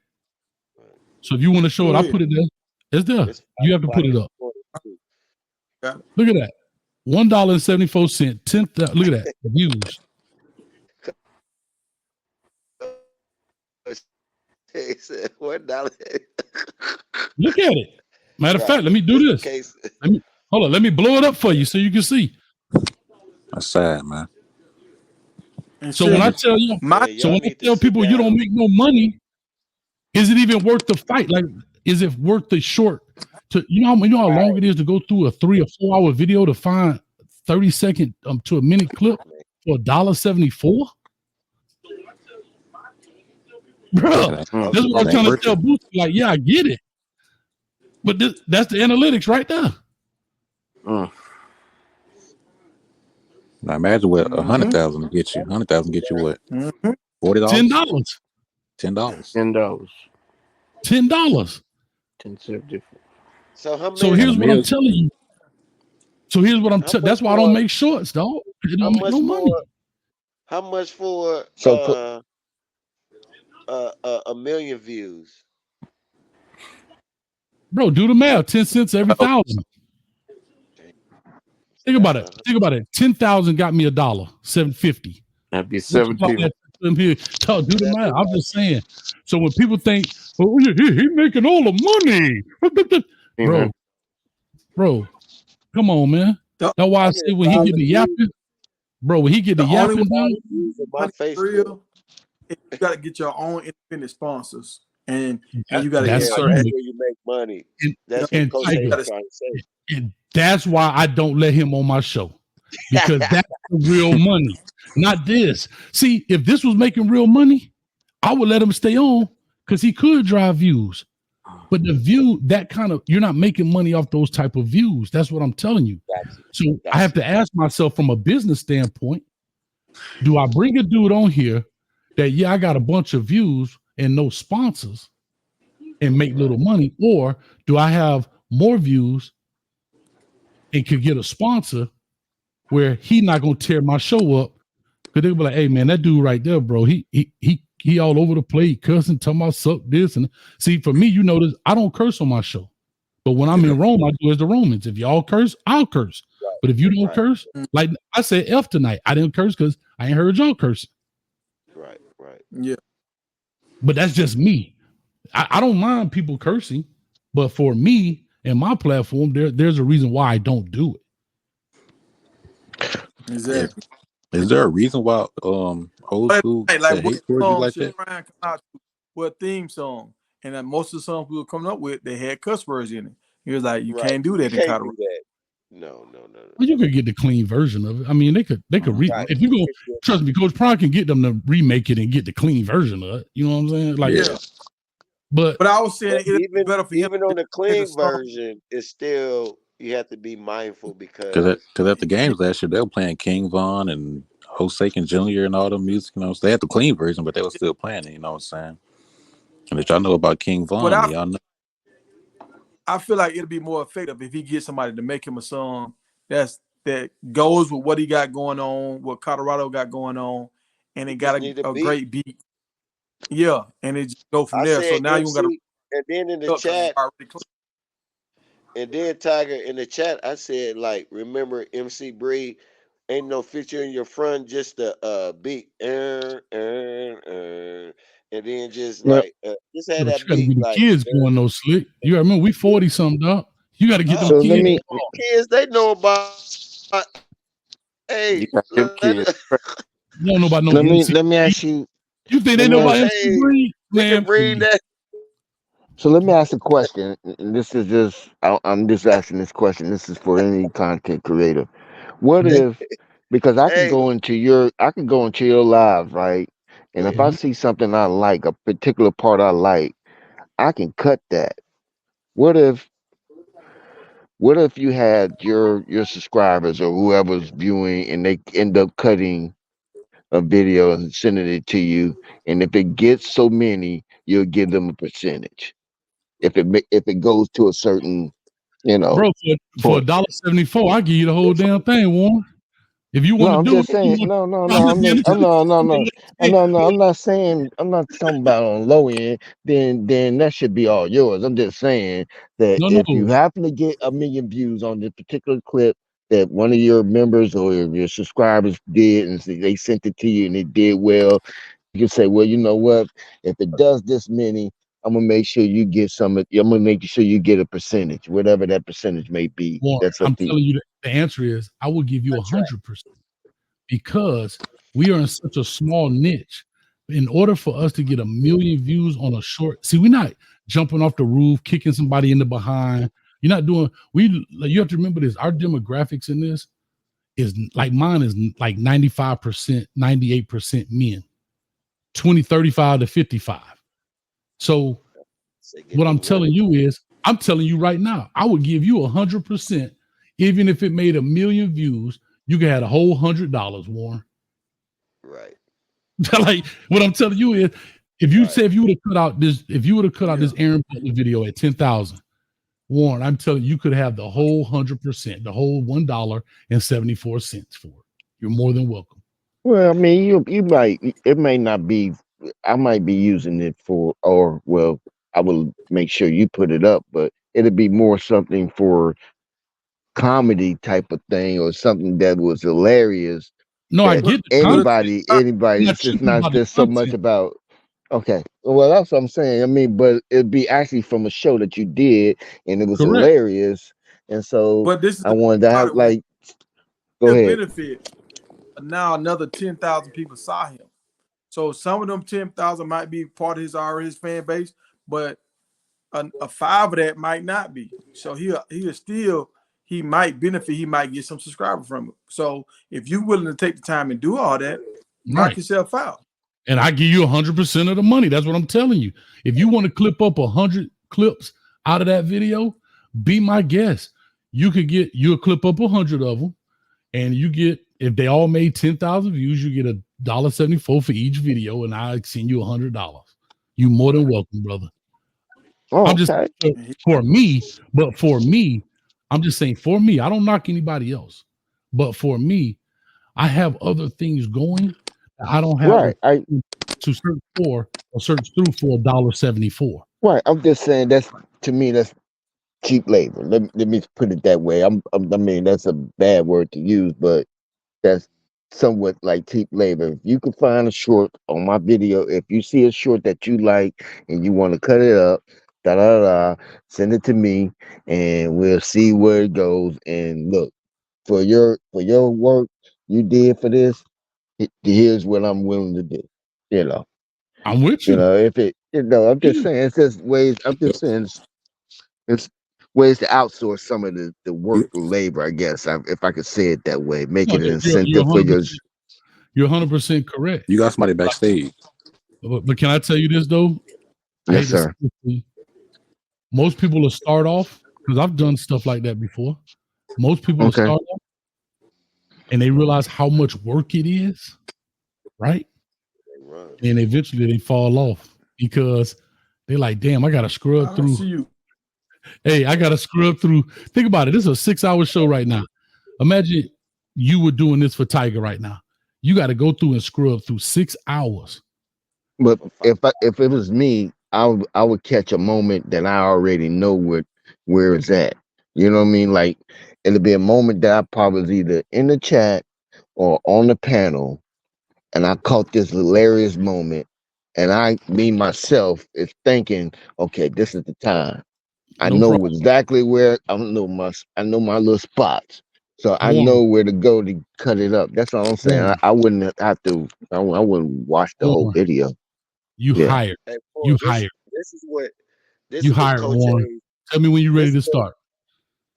So if you want to show it, I'll put it there. It's there. You have to put it up. Look at that. $1.74. 10. Look at that views. He said $1. Look at it. Matter of fact, let me do this. Hold on. Let me blow it up for you so you can see. That's sad, man. So when I tell you, people you don't make no money, is it even worth the fight? Like, is it worth the short? You know how long it is to go through a 3 or 4 hour video to find 30-second to a minute clip for $1.74? Bro, that's what I'm trying to tell Boosie. Like, yeah, I get it, but that's the analytics right there. Now imagine what 100,000 get you. 100,000 get you what? $40. $10. $10. $10. 10 cents different. So here's what I'm telling you. So here's what I'm telling. That's why I don't make shorts, dog. It don't make no money. How much for a million views? Bro, do the math. 10 cents every 1,000. Think about it. 10,000 got me $1.750. That'd be 7 people. Do the math. I'm just saying. So when people think, oh, he making all the money, bro, come on, man. That's why I say when he get the yapping, bro, when he get the yapping done, my Facebook. You got to get your own independent sponsors, and you got to that's where you make money. That's what Coach Hayes is trying to say. And that's why I don't let him on my show, because that's the real money, not this. See, if this was making real money, I would let him stay on because he could drive views. But the view, that kind of, you're not making money off those type of views. That's what I'm telling you. So I have to ask myself from a business standpoint, do I bring a dude on here that, yeah, I got a bunch of views and no sponsors and make little money, or do I have more views and could get a sponsor where he not going to tear my show up? Because they'll be like, hey, man, that dude right there, bro, he all over the place, cussing, talking about suck this. And see, for me, you notice I don't curse on my show. But when I'm in Rome, I do as the Romans. If y'all curse, I'll curse. Right. But if you don't curse, like I said F tonight, I didn't curse because I ain't heard y'all cursing. Right. Yeah. But that's just me. I don't mind people cursing, but for me and my platform, there's a reason why I don't do it. Exactly. Is there a reason why old school like hate towards you like that? What theme song? And then most of the songs we were coming up with, they had cuss words in it. He was like, you can't do that in Colorado. No. Well, you could get the clean version of it. I mean, they could if you go, trust me, Coach Prime can get them to remake it and get the clean version of it. You know what I'm saying? Like, yeah. But I was saying even on the clean version, it's still, you have to be mindful because at the games last year they were playing King Von and Hosaken Jr. and all the music. You know, so they had the clean version, but they were still playing it. You know what I'm saying? And if y'all know about King Von, y'all know. I feel like it'll be more effective if he gets somebody to make him a song that goes with what he got going on, what Colorado got going on, and it got a great beat. Yeah, and it just go from there. So now you got to. And then in the chat, and then Tiger in the chat, I said, like, remember MC Bree, ain't no feature in your front, just the beat, and then just like just had that beat. The like kids going no slick. You gotta remember we 40 something, dog. You got to get those kids. Kids, they know about. Hey, them kids. You don't know about no. Let me ask you. You think they know about MC Bree? Man, that. So let me ask a question. This is just, I'm just asking this question. This is for any content creator. What if, because I can go into your live, right? And if I see something I like, a particular part I like, I can cut that. What if you had your subscribers or whoever's viewing and they end up cutting a video and sending it to you, and if it gets so many, you'll give them a percentage. If it goes to a certain, bro, for $1.74, I give you the whole damn thing, Warren. If you want to do it, I'm not saying, I'm not talking about on low end. Then that should be all yours. I'm just saying that if you happen to get 1 million views on this particular clip that one of your members or your subscribers did, and they sent it to you and it did well, you can say, well, you know what? If it does this many, I'm gonna make sure you get some. I'm gonna make sure you get a percentage, whatever that percentage may be. Warren, That's up I'm to you. telling you, the answer is I will give you 100%, because we are in such a small niche. In order for us to get 1 million views on a short, see, we're not jumping off the roof, kicking somebody in the behind. You're not doing. You have to remember this. Our demographics in this is like mine is like 95%, 98% men, 35 to 55. So what I'm telling you is, I'm telling you right now, I would give you 100%, even if it made 1 million views. You could have a whole $100, Warren. Right. Like what I'm telling you is, if you say, if you would have cut out this, this Aaron Butler video at 10,000, Warren, I'm telling you, you could have the whole 100%, the whole $1.74 for it. You're more than welcome. Well, I mean, you might. It may not be. I might be using it for, or well, I will make sure you put it up, but it'll be more something for comedy type of thing or something that was hilarious. No, I get the anybody. I'm not It's just tripping not about the just so much content. about. Okay, well, that's what I'm saying. I mean, but it'd be actually from a show that you did, and it was Correct. hilarious, and so But this is I wanted to have like. Go the ahead. benefit. Now another 10,000 people saw him. So some of them 10,000 might be part of his fan base, but a 5 of that might not be. So he might benefit. He might get some subscribers from it. So if you're willing to take the time and do all that, knock yourself out. And I give you 100% of the money. That's what I'm telling you. If you want to clip up 100 clips out of that video, be my guest. You'll clip up 100 of them, and you get, if they all made 10,000 views, you get $1.74 for each video, and I send you $100. You more than welcome, brother. Oh, I'm just for me, but for me, I'm just saying for me, I don't knock anybody else, but for me, I have other things going. I don't have to search for or search through for $1.74. Right. I'm just saying to me that's cheap labor. Let me put it that way. I mean that's a bad word to use, but that's somewhat like cheap labor. If you can find a short on my video, if you see a short that you like and you want to cut it up, send it to me and we'll see where it goes. And look, for your work you did for this, here's what I'm willing to do. You know. I'm with you. You know, if it, I'm just saying, it's just ways. I'm just saying, it's ways to outsource some of the work labor. I guess if I could say it that way, make it an incentive for your. You're 100% correct. You got somebody backstage. But can I tell you this though? Yes, sir. Most people will start off, because I've done stuff like that before. Most people will start off and they realize how much work it is, right? And eventually they fall off because they're like, damn, I gotta scrub through. Hey, I gotta scrub through. Think about it. This is a 6-hour show right now. Imagine you were doing this for Tiger right now. You got to go through and scrub through 6 hours. But if it was me, I would catch a moment that I already know where it's at. You know what I mean? Like it'll be a moment that I probably was either in the chat or on the panel, and I caught this hilarious moment, and me myself is thinking, okay, this is the time. I know exactly where I know my little spots. So I know where to go to cut it up. That's all I'm saying. I wouldn't have to. I wouldn't watch the whole video. You hired. Hey, you hired. This is what Coach Warren. Hayes, tell me when you're ready to start.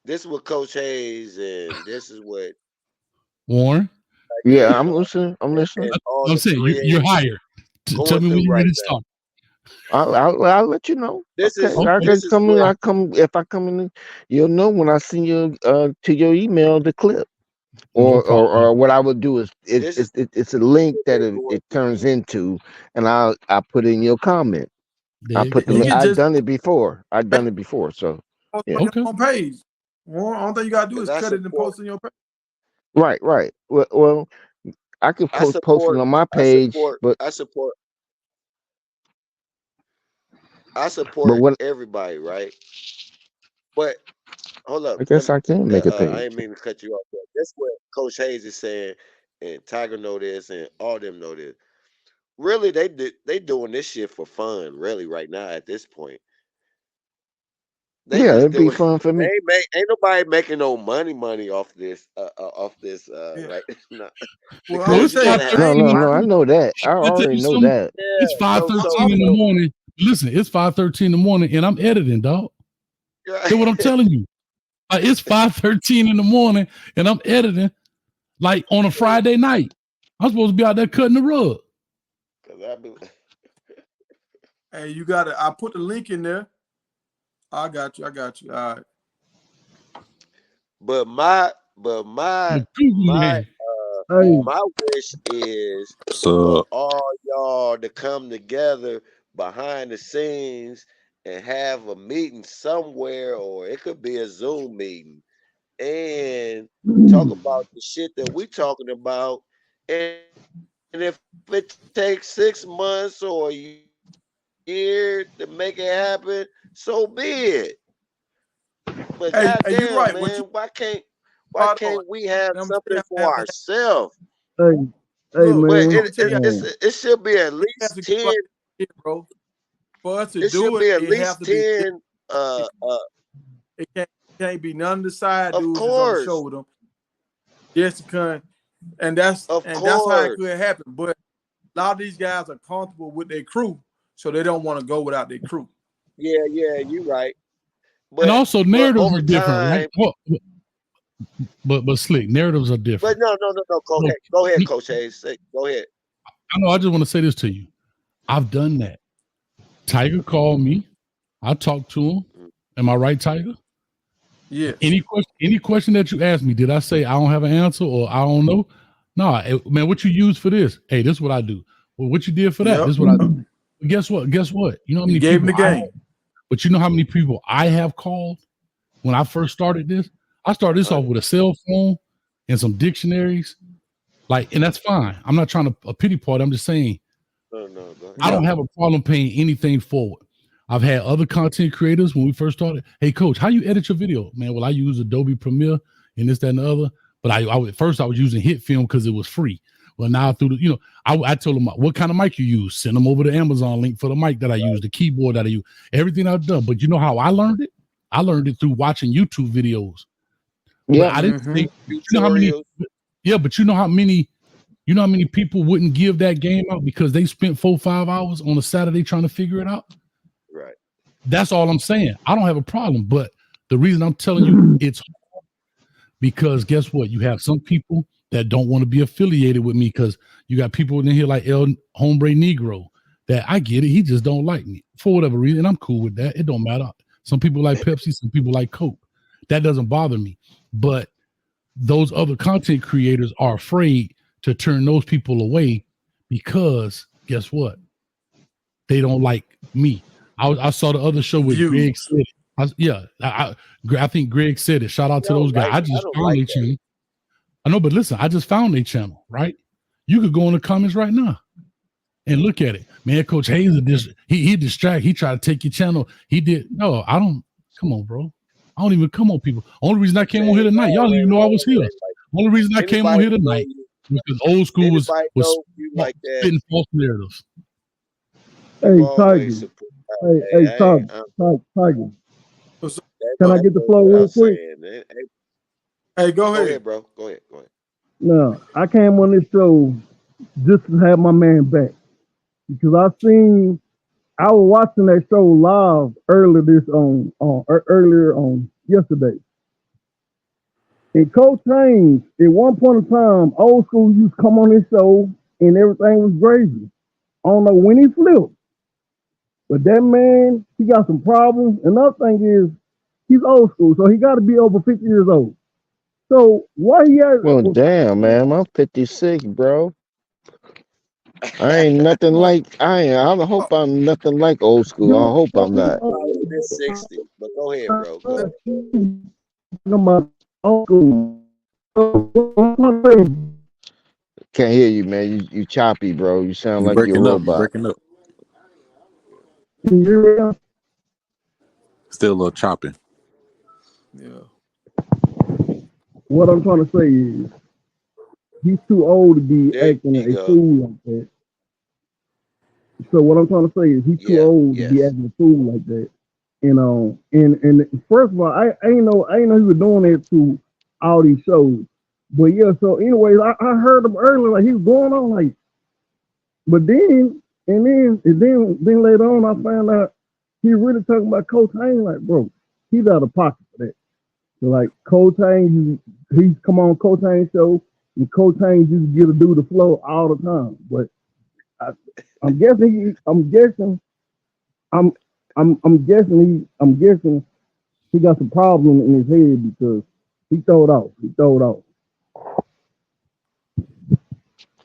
This is what Coach Hayes and this is what Warren. Yeah, I'm listening. I'm listening. I'm saying you're hired. Tell me when you're ready to start. I'll let you know. This okay. is I come if I come in, you'll know when I send you to your email the clip. Or what I would do is it's a link that it turns into, and I put in your comment. I put the link. I've done it before. So yeah. On page. All thing you gotta do is cut it and post it on your page. Right. Well, I could post it on my page, but I support everybody, right? But hold up. I guess I can make a page. I ain't mean to cut you off. But that's what Coach Hayes is saying, and Tiger know this, and all them know this. Really, they doing this shit for fun. Really, right now at this point, they Yeah, just it'd be doing. fun for me. Ain't nobody making no money off this. Yeah. Right now. Well, I'm Well, gonna it's Because you say gotta have. 5:13. No, I know that. I Let me tell already you know something. that. It's Yeah. 5:13 in the morning. Listen, it's 5:13 in the morning, and I'm editing, dog. That's what I'm telling you. It's 5:13 in the morning, and I'm editing like on a Friday night. I'm supposed to be out there cutting the rug. Hey, you got it. I put the link in there. I got you. All right. But my wish is for all y'all to come together behind the scenes and have a meeting somewhere, or it could be a Zoom meeting, and talk about the shit that we talking about. And if it takes 6 months or a year to make it happen, so be it. But goddamn, you're right. man, why can't we have something for ourselves? Hey, Look, man. It should be at least 10, bro. For us to it do should it, be at it least have to be. 10. It can't be none of the side Of dudes that's on the course. show with them. Yes, and that's how it could happen. But a lot of these guys are comfortable with their crew, so they don't want to go without their crew. Yeah, you're right. But and also narratives over are different, time, right? Well, but slick narratives are different. But no. Go ahead, Coach Hayes. Go ahead. I know. I just want to say this to you. I've done that. Tiger called me. I talked to him. Am I right, Tiger? Yeah. Any question that you ask me, did I say I don't have an answer or I don't know? No, man. What you use for this? Hey, this is what I do. Well, what you did for that? This is what I do. But guess what? You know how many people but you know how many people I have called when I first started this? I started this off with a cell phone and some dictionaries. And that's fine. I'm not trying to a pity party. I'm just saying I don't have a problem paying anything forward. I've had other content creators when we first started. Hey, coach, how you edit your video? Man, well, I use Adobe Premiere and this, that, and the other. But at first I was using HitFilm because it was free. Well, now through I told them what kind of mic you use. Send them over the Amazon link for the mic that I use, the keyboard that I use, everything I've done. But you know how I learned it? I learned it through watching YouTube videos. Yeah, I didn't think. You know how many? Yeah, but you know how many people wouldn't give that game out because they spent 4-5 hours on a Saturday trying to figure it out? Right. That's all I'm saying. I don't have a problem, but the reason I'm telling you it's hard because guess what? You have some people that don't want to be affiliated with me because you got people in here like El Hombre Negro that I get it. He just don't like me for whatever reason. And I'm cool with that. It don't matter. Some people like Pepsi, some people like Coke. That doesn't bother me. But those other content creators are afraid to turn those people away because guess what? They don't like me. I saw the other show with Greg said it. I think Greg said it. Shout out to those guys. I just found their channel. I know, but listen, I just found their channel, right? You could go in the comments right now and look at it. Man, Coach Hayes, he distract. He tried to take your channel. He did. No, I don't. Come on, bro. I don't even come on people. Only reason I came on here tonight, y'all didn't even know I was here. Only reason I came on here tonight was because old school was spitting false narratives. Hey, Tiger. Hey, Tiger. Can I get the flow real quick? Hey, go ahead. Go ahead, bro. Go ahead. No, I came on this show just to have my man back because I was watching that show live earlier on yesterday. And Coach Haynes, at one point in time, old school used to come on his show and everything was gravy. I don't know when he flipped. But that man, he got some problems. Another thing is, he's old school, so he got to be over 50 years old. So why he has? Well, damn, man, I'm 56, bro. I ain't nothing like I hope I'm nothing like old school. I hope I'm not. Probably been 60, but go ahead, bro. Go ahead. Can't hear you, man. You choppy, bro. You sound like you're a robot. Breaking up. Still a little chopping. Yeah. what I'm trying to say is he's too old to be There acting you a go. fool like that. So what I'm trying to say is he's too old to be acting a fool like that. You know, and first of all, I ain't know he was doing it to all these shows. But yeah, so anyways, I heard him earlier, like he was going on like, but then later on I found out he really talking about Coach Haynes, like, bro, he's out of pocket for that. So like Coach Haynes, he's come on Coach Haynes show, and Coach Haynes just get to do the flow all the time. But I'm guessing he got some problem in his head because he throwed off.